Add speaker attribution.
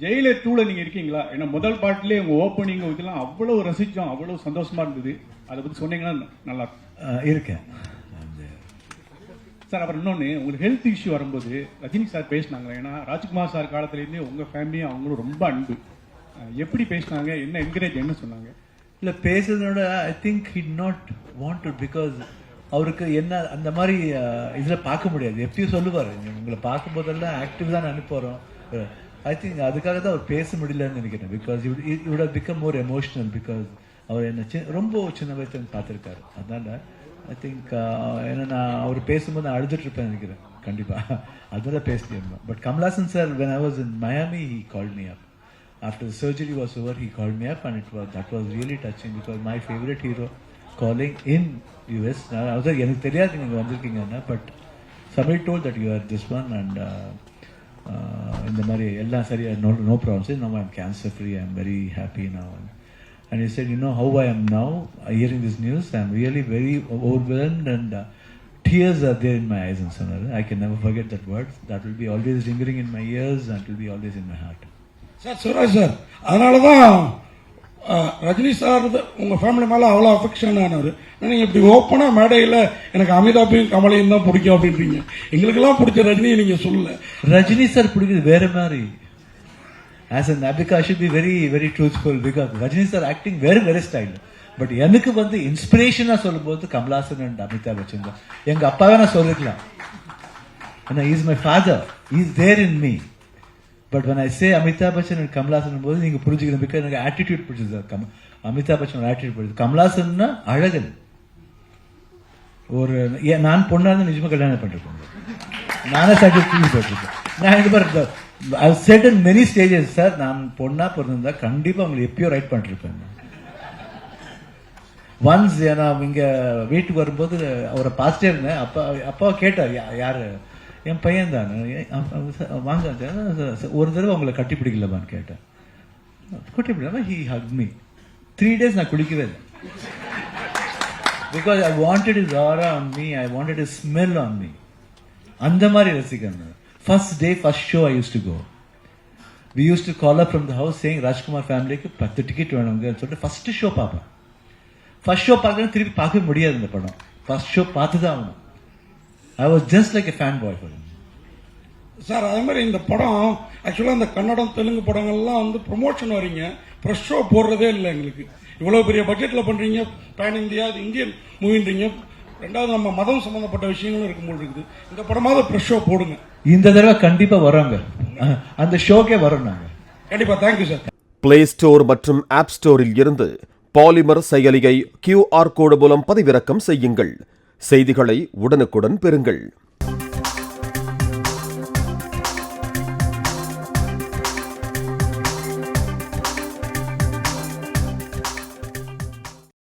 Speaker 1: Jailer 2ல நீங்க இருக்கீங்களா? ஏன்னா முதல் பாட்டிலே உங்க ஓப்பனிங் இதெல்லாம் அவ்வளவு ரசிச்சோம், அவ்வளவு சந்தோஷமா இருந்தது. அதை பத்தி சொன்னீங்கன்னா நல்லா
Speaker 2: இருக்கேன்
Speaker 1: சார். அப்புறம் இன்னொன்று, உங்களுக்கு ஹெல்த் இஷ்யூ வரும்போது ரஜினி சார் பேசினாங்க. ஏன்னா ராஜ்குமார் சார் காலத்துலேருந்தே உங்கள் ஃபேமிலியும் அவங்களும் ரொம்ப அன்பு. எப்படி பேசினாங்க, என்ன என்கரேஜ் என்ன சொன்னாங்க?
Speaker 2: இல்லை பேசுறதோட I think he not wanted, because அவருக்கு என்ன அந்த மாதிரி இதில் பார்க்க முடியாது. எப்பயும் சொல்லுவார், உங்களை பார்க்கும்போதெல்லாம் ஆக்டிவ் தான் அனுப்புகிறோம். ஐ திங்க் அதுக்காக தான் அவர் பேச முடியலன்னு நினைக்கிறேன். Because he'd have become more emotional, because அவர் என்ன ரொம்ப சின்ன வயசுல பார்த்துருக்காரு. அதனால ஐ திங்க் ஏன்னா நான் அவர் பேசும்போது நான் அழுதுட்டு இருப்பேன் நினைக்கிறேன் கண்டிப்பாக. அதனால பேசியிருந்தோம். But Kamal Haasan sir when I was in Miami, he called me up. After the surgery was over, he called me up and that was really touching, because my favorite hero calling in US. எனக்கு தெரியாது நீங்கள் வந்திருக்கீங்கன்னா, but somebody told that you are this one and இந்த மாதிரி எல்லாம் சரியா, no problems. Now I'm cancer free, I'm very happy now. And he said, you know how I am now hearing this news, I'm really very overwhelmed and tears are there in my eyes and so on. I can never forget that word. That will be always lingering in my ears and will be always in my heart.
Speaker 3: Sir Sivaraj sir, அதனால தான் Rajini sir உங்கள் family மேலே அவ்வளோ affection ஆனவர். நீங்கள் இப்படி ஓப்பனாக மேடையில் எனக்கு அமிதாப்பையும் கமலையும் தான் பிடிக்கும் அப்படின்றீங்க. எங்களுக்கெல்லாம் பிடிச்ச ரஜினியை நீங்கள் சொல்லல.
Speaker 2: ரஜினி சார் பிடிக்குது வேற மாதிரி. As an Abhika, I should be very, very truthful, because Rajini sir acting very, very style. But எனக்கு வந்து இன்ஸ்பிரேஷனா சொல்லும்போது கமல்ஹாசன் அண்ட் அமிதாப் பச்சன் தான். எங்க அப்பாவே நான் சொல்லிக்கலாம். ஏன்னா he is my father. He is there in me. But when I say Amitabh Bachchan and Kamal Haasan போது நீங்க புரிஞ்சுக்கணும், பிகாஸ் எனக்கு ஆட்டிடியூட் பிடிச்சது. அமிதாப் பச்சன் ஆட்டிடியூட் பிடிச்சது. கமல்ஹாசன்னா அழகன். ஒரு நான் பொண்ணா இருந்து நிஜமா கல்யாணம் பண்ணிருக்கேன். நானே சர்டிஃபிகேட் போட்டிருக்கேன். நான் இது மாதிரி I've said in many stages, sir, நான் பொண்ணா பிறந்திருந்தா கண்டிப்பா உங்களுக்கு எப்பயோ ரைட் பண்ணிருப்பேன். ஒன்ஸ் நான் இங்க வீட்டுக்கு வரும்போது அவரை பார்த்துட்டே இருந்தேன். அப்பா கேட்டார், யாரு? என் பையன் தான். வாங்க, ஒரு தடவை உங்களை கட்டி பிடிக்கலமான்னு கேட்டேன். கட்டி பிடிக்கலாமா? he hugged me. 3 days நான் குளிக்கவே இல்லை. Because I wanted his aura on me, I wanted his smell on me. அந்த மாதிரி ரசிக்கிறேன். First day, first show I used to go. We used to call up from the house saying Rajkumar family க்கு 10 ticket வேணும்னு சொல்லிட்டு first show பார்ப்பேன். First show பார்க்கணும், திருப்பி பார்க்கவே முடியாது இந்த படம். ஃபர்ஸ்ட் ஷோ பார்த்து தான் ஆகணும். I was just like a fan boy for him.
Speaker 3: Sir அதே மாதிரி இந்த படம் ஆக்சுவலாக இந்த கன்னடம் தெலுங்கு படங்கள்லாம் வந்து ப்ரொமோஷன் வரீங்க, ப்ரெஷ் ஷோ போடுறதே இல்லை எங்களுக்கு. இவ்வளோ பெரிய பட்ஜெட்டில் பண்ணுறீங்க, பேன் இந்தியா இந்தியன் மூவின்றீங்க. ரெண்டாவது நம்ம மதம் சம்பந்தப்பட்ட விஷயங்களும் இருக்கும்போது இருக்குது. இந்த படமாவது ப்ரெஷ் ஷோ போடுங்க.
Speaker 2: இந்த தடவை கண்டிப்பா வராங்க, அந்த ஷோக்கே வரோம் நாங்க
Speaker 3: கண்டிப்பா. Thank you sir.
Speaker 4: பிளே ஸ்டோர் மற்றும் ஆப் ஸ்டோரில் இருந்து பாலிமர் செயலியை QR கோடு மூலம் பதிவிறக்கம் செய்யுங்கள். செய்திகளை உடனுக்குடன் பெறுங்கள்.